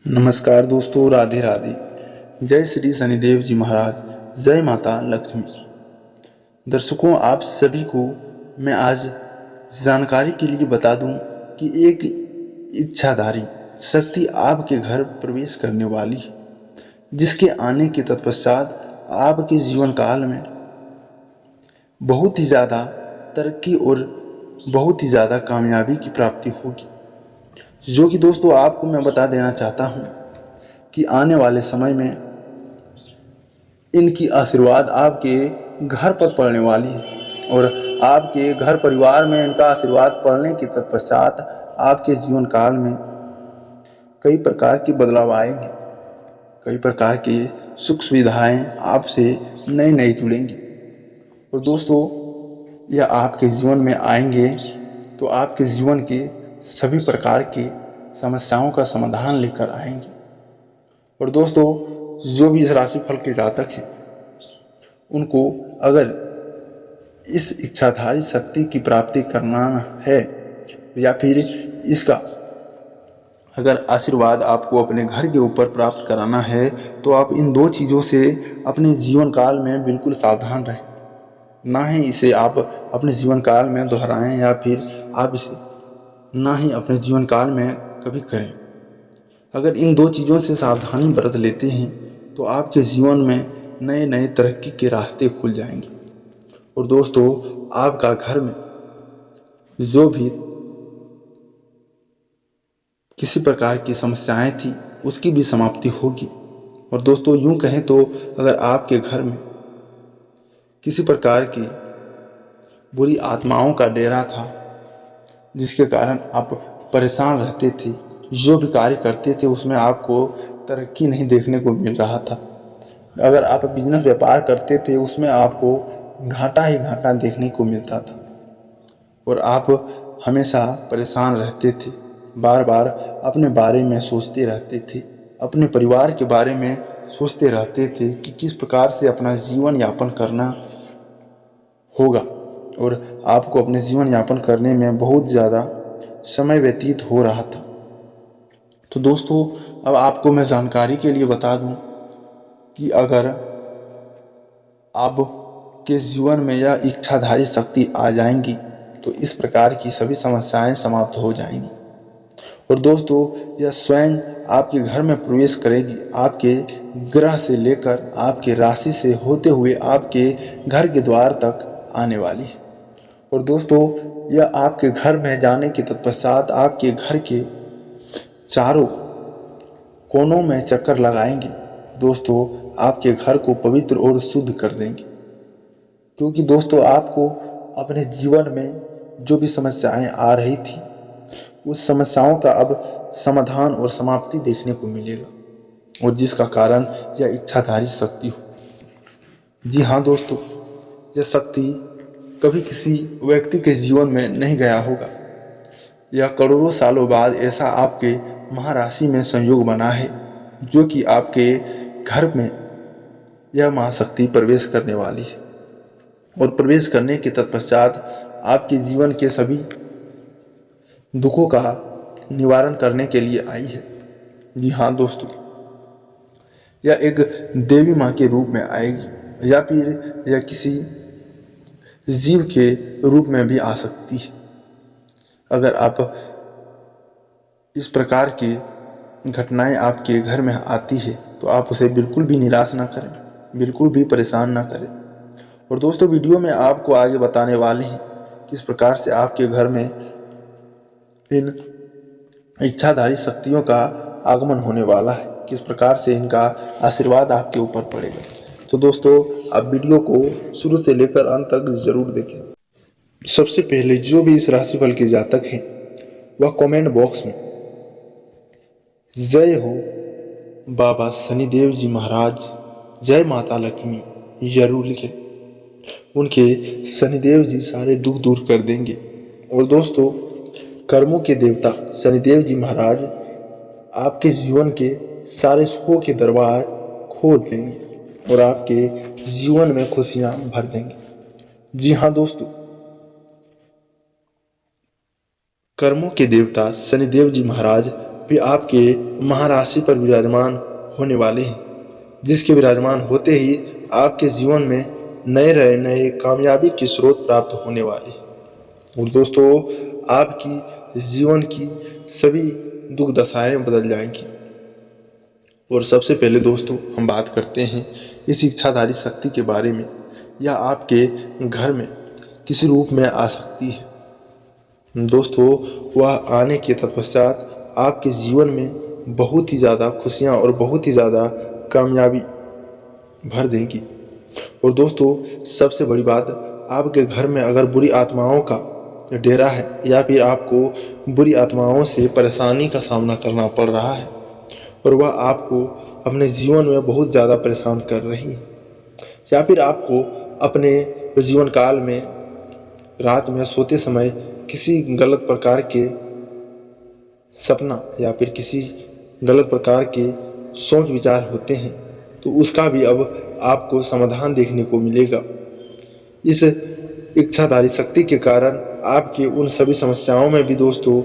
नमस्कार दोस्तों, राधे राधे। जय श्री शनिदेव जी महाराज, जय माता लक्ष्मी। दर्शकों, आप सभी को मैं आज जानकारी के लिए बता दूं कि एक इच्छाधारी शक्ति आपके घर प्रवेश करने वाली है, जिसके आने के तत्पश्चात आपके जीवन काल में बहुत ही ज़्यादा तरक्की और बहुत ही ज़्यादा कामयाबी की प्राप्ति होगी। जो कि दोस्तों आपको मैं बता देना चाहता हूँ कि आने वाले समय में इनकी आशीर्वाद आपके घर पर पड़ने वाली है और आपके घर परिवार में इनका आशीर्वाद पड़ने के तत्पश्चात आपके जीवन काल में कई प्रकार के बदलाव आएंगे। कई प्रकार के सुख सुविधाएं आपसे नई नई जुड़ेंगी और दोस्तों यह आपके जीवन में आएंगे तो आपके जीवन के सभी प्रकार की समस्याओं का समाधान लेकर आएंगे। और दोस्तों, जो भी इस राशिफल के जातक हैं उनको अगर इस इच्छाधारी शक्ति की प्राप्ति करना है या फिर इसका अगर आशीर्वाद आपको अपने घर के ऊपर प्राप्त कराना है तो आप इन दो चीज़ों से अपने जीवन काल में बिल्कुल सावधान रहें। ना ही इसे आप अपने जीवन काल में दोहराएं या फिर आप इसे ना ही अपने जीवन काल में कभी करें। अगर इन दो चीज़ों से सावधानी बरत लेते हैं तो आपके जीवन में नए नए तरक्की के रास्ते खुल जाएंगे। और दोस्तों, आपका घर में जो भी किसी प्रकार की समस्याएं थी उसकी भी समाप्ति होगी। और दोस्तों, यूं कहें तो अगर आपके घर में किसी प्रकार की बुरी आत्माओं का डेरा था जिसके कारण आप परेशान रहते थे, जो भी कार्य करते थे उसमें आपको तरक्की नहीं देखने को मिल रहा था, अगर आप बिजनेस व्यापार करते थे उसमें आपको घाटा ही घाटा देखने को मिलता था और आप हमेशा परेशान रहते थे, बार बार अपने बारे में सोचते रहते थे, अपने परिवार के बारे में सोचते रहते थे कि किस प्रकार से अपना जीवन यापन करना होगा और आपको अपने जीवन यापन करने में बहुत ज़्यादा समय व्यतीत हो रहा था। तो दोस्तों, अब आपको मैं जानकारी के लिए बता दूं कि अगर आपके जीवन में यह इच्छाधारी शक्ति आ जाएंगी तो इस प्रकार की सभी समस्याएं समाप्त हो जाएंगी। और दोस्तों, यह स्वयं आपके घर में प्रवेश करेगी, आपके ग्रह से लेकर आपके राशि से होते हुए आपके घर के द्वार तक आने वाली है। और दोस्तों, यह आपके घर में जाने के तत्पश्चात आपके घर के चारों कोनों में चक्कर लगाएंगे। दोस्तों, आपके घर को पवित्र और शुद्ध कर देंगे, क्योंकि दोस्तों आपको अपने जीवन में जो भी समस्याएं आ रही थी उस समस्याओं का अब समाधान और समाप्ति देखने को मिलेगा और जिसका कारण यह इच्छाधारी शक्ति हो। जी हाँ दोस्तों, यह शक्ति कभी किसी व्यक्ति के जीवन में नहीं गया होगा। यह करोड़ों सालों बाद ऐसा आपके महाराशि में संयोग बना है जो कि आपके घर में यह महाशक्ति प्रवेश करने वाली है और प्रवेश करने के तत्पश्चात आपके जीवन के सभी दुखों का निवारण करने के लिए आई है। जी हाँ दोस्तों, यह एक देवी माँ के रूप में आएगी या फिर यह किसी जीव के रूप में भी आ सकती है। अगर आप इस प्रकार की घटनाएं आपके घर में आती है तो आप उसे बिल्कुल भी निराश ना करें, बिल्कुल भी परेशान ना करें। और दोस्तों, वीडियो में आपको आगे बताने वाले हैं किस प्रकार से आपके घर में इन इच्छाधारी शक्तियों का आगमन होने वाला है, किस प्रकार से इनका आशीर्वाद आपके ऊपर पड़ेगा। तो दोस्तों, आप वीडियो को शुरू से लेकर अंत तक जरूर देखें। सबसे पहले जो भी इस राशिफल के जातक हैं वह कमेंट बॉक्स में जय हो बाबा शनिदेव जी महाराज, जय माता लक्ष्मी जरूर लिखें। उनके शनिदेव जी सारे दुख दूर कर देंगे। और दोस्तों, कर्मों के देवता शनिदेव जी महाराज आपके जीवन के सारे सुखों के दरबार खोल देंगे और आपके जीवन में खुशियां भर देंगे। जी हाँ दोस्तों, कर्मों के देवता शनिदेव जी महाराज भी आपके महाराशि पर विराजमान होने वाले हैं, जिसके विराजमान होते ही आपके जीवन में नए कामयाबी के स्रोत प्राप्त होने वाले हैं। और दोस्तों, आपकी जीवन की सभी दुख दशाएं बदल जाएंगी। और सबसे पहले दोस्तों, हम बात करते हैं इस इच्छाधारी शक्ति के बारे में। यह आपके घर में किसी रूप में आ सकती है। दोस्तों, वह आने के तत्पश्चात आपके जीवन में बहुत ही ज़्यादा खुशियाँ और बहुत ही ज़्यादा कामयाबी भर देंगी। और दोस्तों, सबसे बड़ी बात, आपके घर में अगर बुरी आत्माओं का डेरा है या फिर आपको बुरी आत्माओं से परेशानी का सामना करना पड़ रहा है और वह आपको अपने जीवन में बहुत ज़्यादा परेशान कर रही है, या फिर आपको अपने जीवन काल में रात में सोते समय किसी गलत प्रकार के सपना या फिर किसी गलत प्रकार के सोच विचार होते हैं, तो उसका भी अब आपको समाधान देखने को मिलेगा। इस इच्छाधारी शक्ति के कारण आपके उन सभी समस्याओं में भी दोस्तों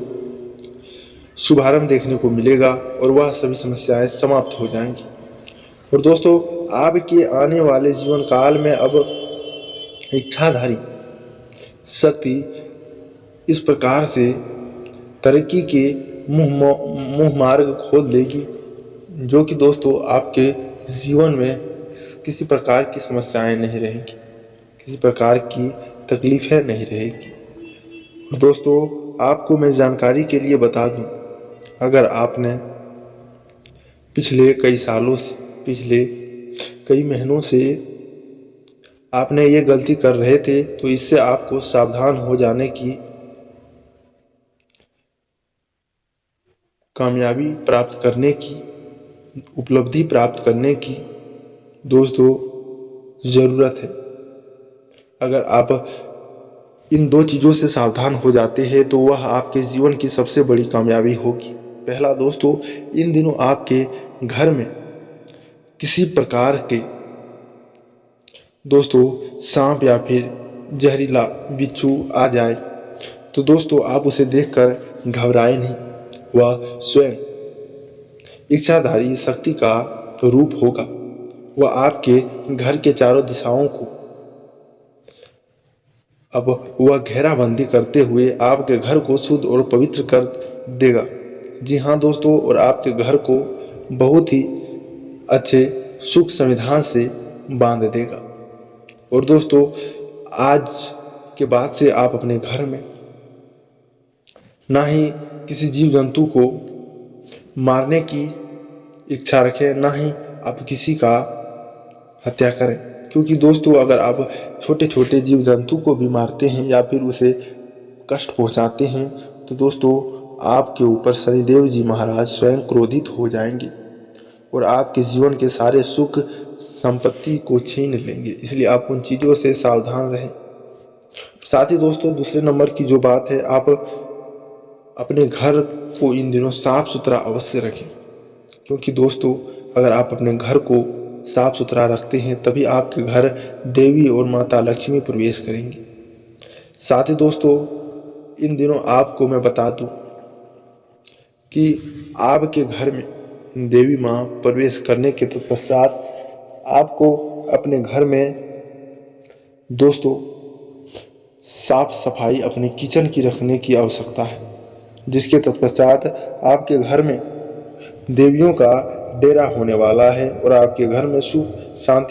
शुभारंभ देखने को मिलेगा और वह सभी समस्याएं समाप्त हो जाएंगी। और दोस्तों, आपके आने वाले जीवन काल में अब इच्छाधारी शक्ति इस प्रकार से तरक्की के मुँह मार्ग खोल देगी, जो कि दोस्तों आपके जीवन में किसी प्रकार की समस्याएं नहीं रहेंगी, किसी प्रकार की तकलीफें नहीं रहेगी। दोस्तों, आपको मैं जानकारी के लिए बता दूं, अगर आपने पिछले कई सालों से, पिछले कई महीनों से आपने ये गलती कर रहे थे, तो इससे आपको सावधान हो जाने की, कामयाबी प्राप्त करने की, उपलब्धि प्राप्त करने की दोस्तों ज़रूरत है। अगर आप इन दो चीज़ों से सावधान हो जाते हैं तो वह आपके जीवन की सबसे बड़ी कामयाबी होगी। पहला दोस्तों, इन दिनों आपके घर में किसी प्रकार के दोस्तों सांप या फिर जहरीला बिच्छू आ जाए तो दोस्तों आप उसे देखकर घबराए नहीं। वह स्वयं इच्छाधारी शक्ति का रूप होगा। वह आपके घर के चारों दिशाओं को अब वह घेराबंदी करते हुए आपके घर को शुद्ध और पवित्र कर देगा। जी हाँ दोस्तों, और आपके घर को बहुत ही अच्छे सुख संविधान से बांध देगा। और दोस्तों, आज के बाद से आप अपने घर में ना ही किसी जीव जंतु को मारने की इच्छा रखें, ना ही आप किसी का हत्या करें, क्योंकि दोस्तों अगर आप छोटे छोटे जीव जंतु को भी मारते हैं या फिर उसे कष्ट पहुंचाते हैं तो दोस्तों आपके ऊपर शनिदेव जी महाराज स्वयं क्रोधित हो जाएंगे और आपके जीवन के सारे सुख संपत्ति को छीन लेंगे। इसलिए आप उन चीज़ों से सावधान रहें। साथ ही दोस्तों, दूसरे नंबर की जो बात है, आप अपने घर को इन दिनों साफ सुथरा अवश्य रखें, क्योंकि दोस्तों अगर आप अपने घर को साफ सुथरा रखते हैं तभी आपके घर देवी और माता लक्ष्मी प्रवेश करेंगी। साथ ही दोस्तों, इन दिनों आपको मैं बता दूं कि आपके घर में देवी माँ प्रवेश करने के तत्पश्चात आपको अपने घर में दोस्तों साफ सफाई अपने किचन की रखने की आवश्यकता है, जिसके तत्पश्चात आपके घर में देवियों का डेरा होने वाला है और आपके घर में सुख शांति